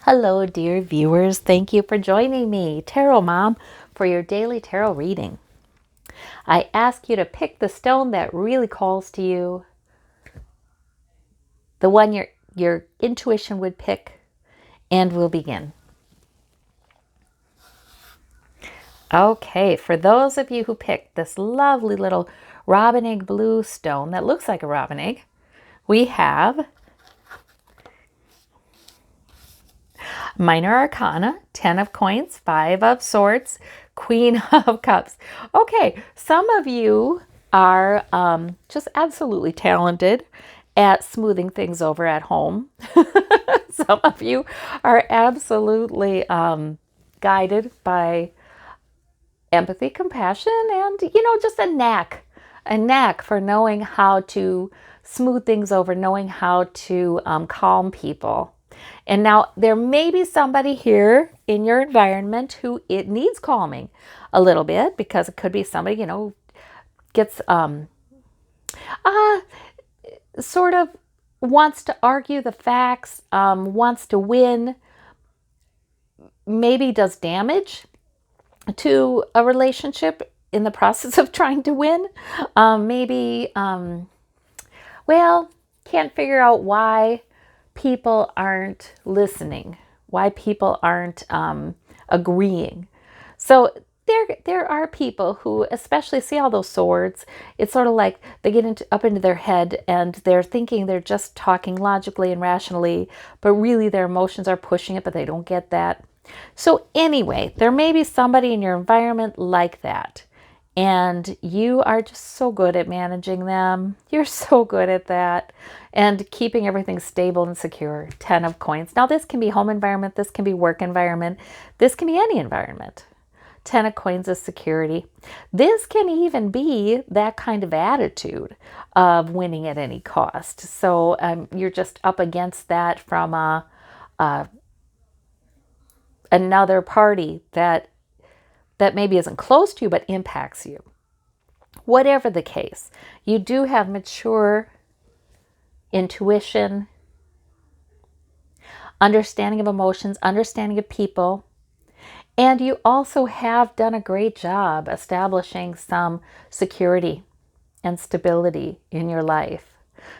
Hello, dear viewers. Thank you for joining me, Tarot Mom, for your daily tarot reading. I ask you to pick the stone that really calls to you, the one your intuition would pick, and we'll begin. Okay, for those of you who picked this lovely little robin egg blue stone that looks like a robin egg, we have Minor Arcana, 10 of Coins, 5 of Swords, Queen of Cups. Okay, some of you are just absolutely talented at smoothing things over at home. Some of you are absolutely guided by empathy, compassion, and, just a knack for knowing how to smooth things over, knowing how to calm people. And now there may be somebody here in your environment who it needs calming a little bit, because it could be somebody, gets sort of wants to argue the facts, wants to win, maybe does damage to a relationship in the process of trying to win. Maybe, can't figure out why people aren't listening, why people aren't agreeing. So there are people who, especially, see all those swords, it's sort of like they get up into their head and they're thinking they're just talking logically and rationally, but really their emotions are pushing it, but they don't get that. So anyway, there may be somebody in your environment like that, and you are just so good at managing them. You're so good at that and keeping everything stable and secure. 10 of Coins. Now this can be home environment, this can be work environment, this can be any environment. 10 of Coins is security. This can even be that kind of attitude of winning at any cost. So you're just up against that from another party that maybe isn't close to you but impacts you. Whatever the case, you do have mature intuition, understanding of emotions, understanding of people, and you also have done a great job establishing some security and stability in your life.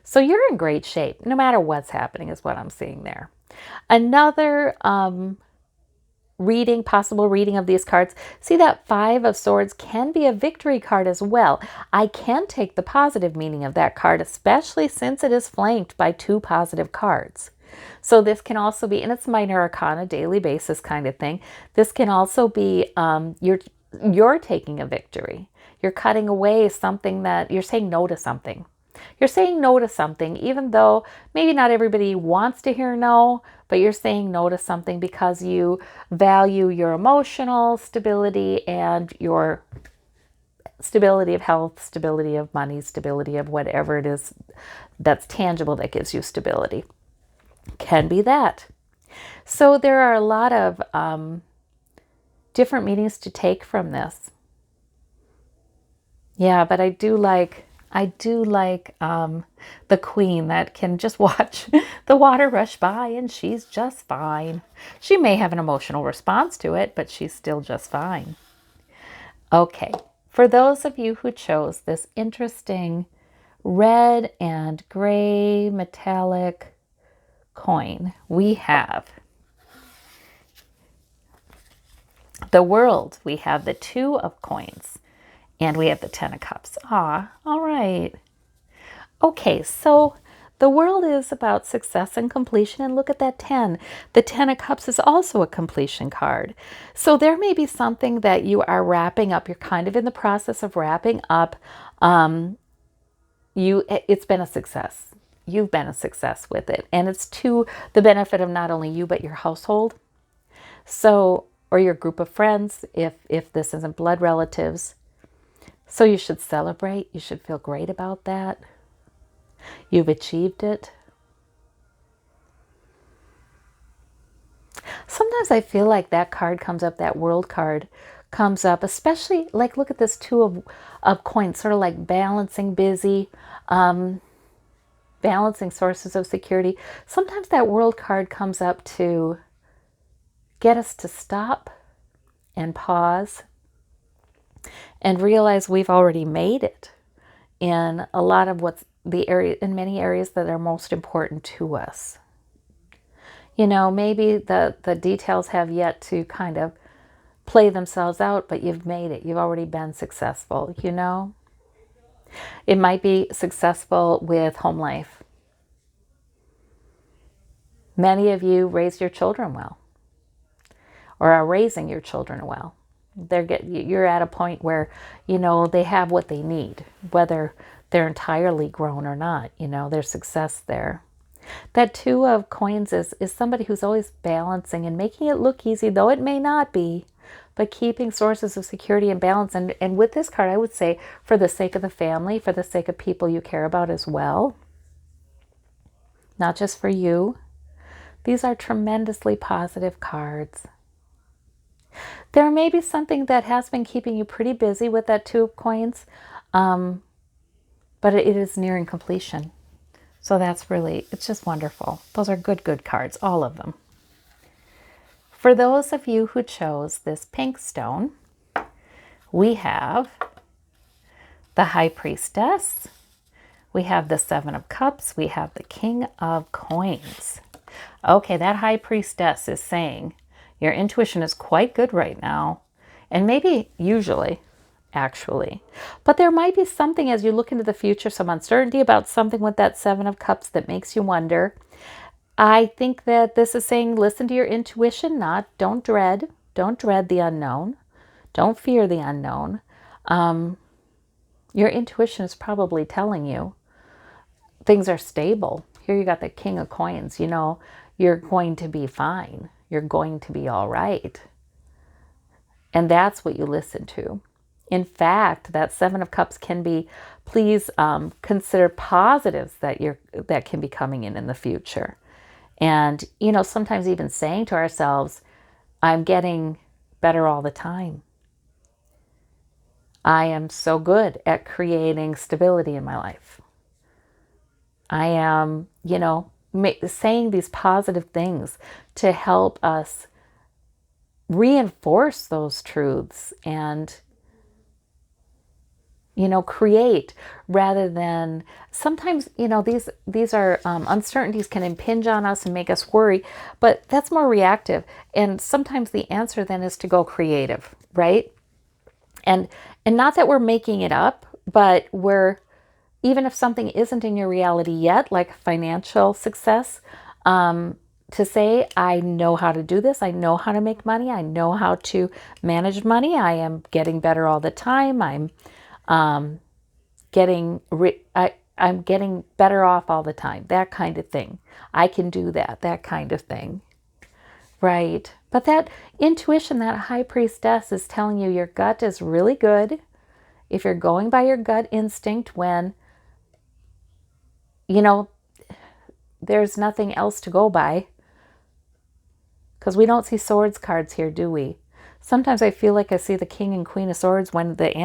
So you're in great shape, no matter what's happening, is what I'm seeing there. Another possible reading of these cards, see that 5 of Swords can be a victory card as well. I can take the positive meaning of that card, especially since it is flanked by 2 positive cards. So this can also be, and it's Minor Arcana, daily basis kind of thing. This can also be you're taking a victory. You're cutting away something, that you're saying no to something. You're saying no to something, even though maybe not everybody wants to hear no, but you're saying no to something because you value your emotional stability and your stability of health, stability of money, stability of whatever it is that's tangible that gives you stability. Can be that. So there are a lot of different meanings to take from this. Yeah, but I do like the Queen that can just watch the water rush by and she's just fine. She may have an emotional response to it, but she's still just fine. Okay, for those of you who chose this interesting red and gray metallic coin, we have the World. We have the 2 of Coins. And we have the 10 of Cups. All right. Okay, so the World is about success and completion. And look at that 10. The 10 of Cups is also a completion card. So there may be something that you are wrapping up. You're kind of in the process of wrapping up. It's been a success. You've been a success with it. And it's to the benefit of not only you, but your household. So, or your group of friends, if this isn't blood relatives. So you should celebrate. You should feel great about that. You've achieved it. Sometimes I feel like that card comes up, that World card comes up, especially like, look at this 2 of Coins, sort of like balancing, busy, balancing sources of security. Sometimes that World card comes up to get us to stop and pause and realize we've already made it in a lot of what's the area, in many areas that are most important to us. You know, maybe the details have yet to kind of play themselves out, but you've made it. You've already been successful, you know. It might be successful with home life. Many of you raise your children well, or are raising your children well. You're at a point where, you know, they have what they need, whether they're entirely grown or not. You know, there's success there. That Two of Coins is somebody who's always balancing and making it look easy, though it may not be, but keeping sources of security and balance. And with this card, I would say for the sake of the family, for the sake of people you care about as well, not just for you. These are tremendously positive cards. There may be something that has been keeping you pretty busy with that Two of Coins, but it is nearing completion. So that's really, it's just wonderful. Those are good cards, all of them. For those of you who chose this pink stone, we have the High Priestess, we have the Seven of Cups, we have the King of Coins. Okay, that High Priestess is saying your intuition is quite good right now, and maybe usually, actually. But there might be something as you look into the future, some uncertainty about something with that Seven of Cups that makes you wonder. I think that this is saying listen to your intuition, don't dread the unknown. Don't fear the unknown. Your intuition is probably telling you things are stable. Here you got the King of Coins. You know, you're going to be fine. You're going to be all right. And that's what you listen to. In fact, that Seven of Cups can be, please consider positives that can be coming in the future. And, you know, sometimes even saying to ourselves, I'm getting better all the time. I am so good at creating stability in my life. I am, you know, saying these positive things to help us reinforce those truths and, you know, create rather than sometimes, you know, these are uncertainties can impinge on us and make us worry, but that's more reactive. And sometimes the answer then is to go creative, right? And not that we're making it up, but even if something isn't in your reality yet, like financial success, to say, I know how to do this. I know how to make money. I know how to manage money. I am getting better all the time. I'm getting better off all the time. That kind of thing. I can do that kind of thing. Right. But that intuition, that High Priestess is telling you your gut is really good. If you're going by your gut instinct when, you know, there's nothing else to go by. Because we don't see swords cards here, do we? Sometimes I feel like I see the King and Queen of Swords when the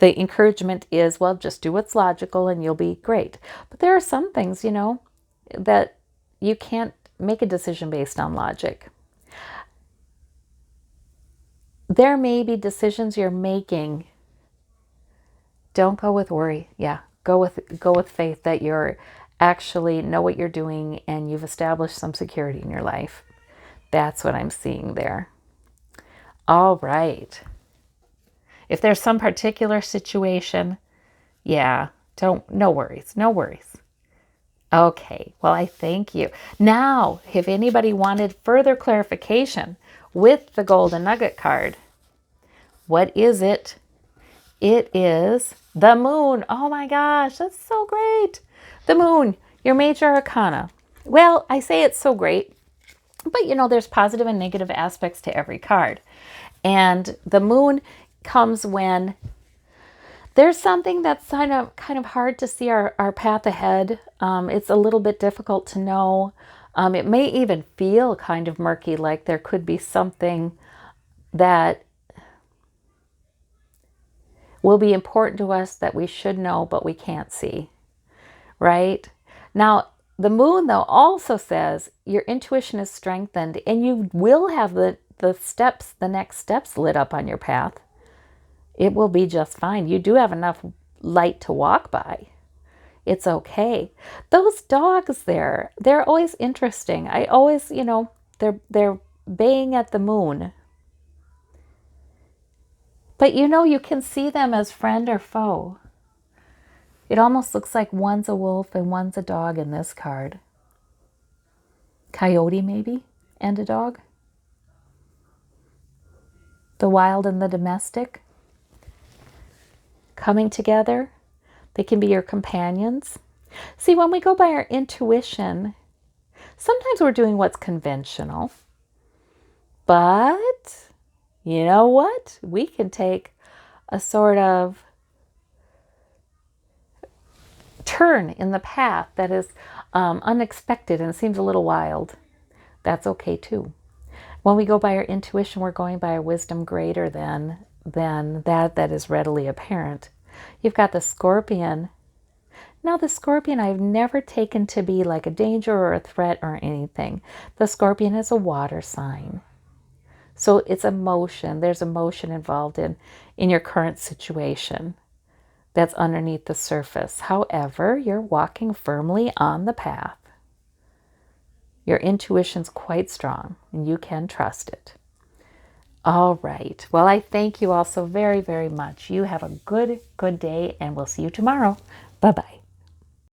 encouragement is, well, just do what's logical and you'll be great. But there are some things, you know, that you can't make a decision based on logic. There may be decisions you're making. Don't go with worry. Yeah, go with faith that you're actually know what you're doing and you've established some security in your life. That's what I'm seeing there. All right. If there's some particular situation, yeah, no worries. Okay, well, I thank you. Now, if anybody wanted further clarification with the Golden Nugget card, what is it? It is the Moon. Oh my gosh, that's so great. The Moon, your major arcana. Well, I say it's so great, but you know, there's positive and negative aspects to every card. And the Moon comes when there's something that's kind of hard to see our path ahead. It's a little bit difficult to know. It may even feel kind of murky, like there could be something that will be important to us that we should know, but we can't see, right? Now, The moon, though, also says your intuition is strengthened and you will have the next steps lit up on your path. It will be just fine. You do have enough light to walk by. It's okay. Those dogs there, they're always interesting. I always, they're baying at the moon. But you can see them as friend or foe. It almost looks like one's a wolf and one's a dog in this card. Coyote maybe, and a dog. The wild and the domestic coming together. They can be your companions. See, when we go by our intuition, sometimes we're doing what's conventional. But you know what? We can take a sort of turn in the path that is unexpected and seems a little wild. That's okay too. When we go by our intuition, we're going by a wisdom greater than that is readily apparent. You've got the Scorpion. Now, the Scorpion I've never taken to be like a danger or a threat or anything. The Scorpion is a water sign. So it's emotion. There's emotion involved in your current situation that's underneath the surface. However, you're walking firmly on the path. Your intuition's quite strong and you can trust it. All right. Well, I thank you all so very, very much. You have a good day and we'll see you tomorrow. Bye-bye.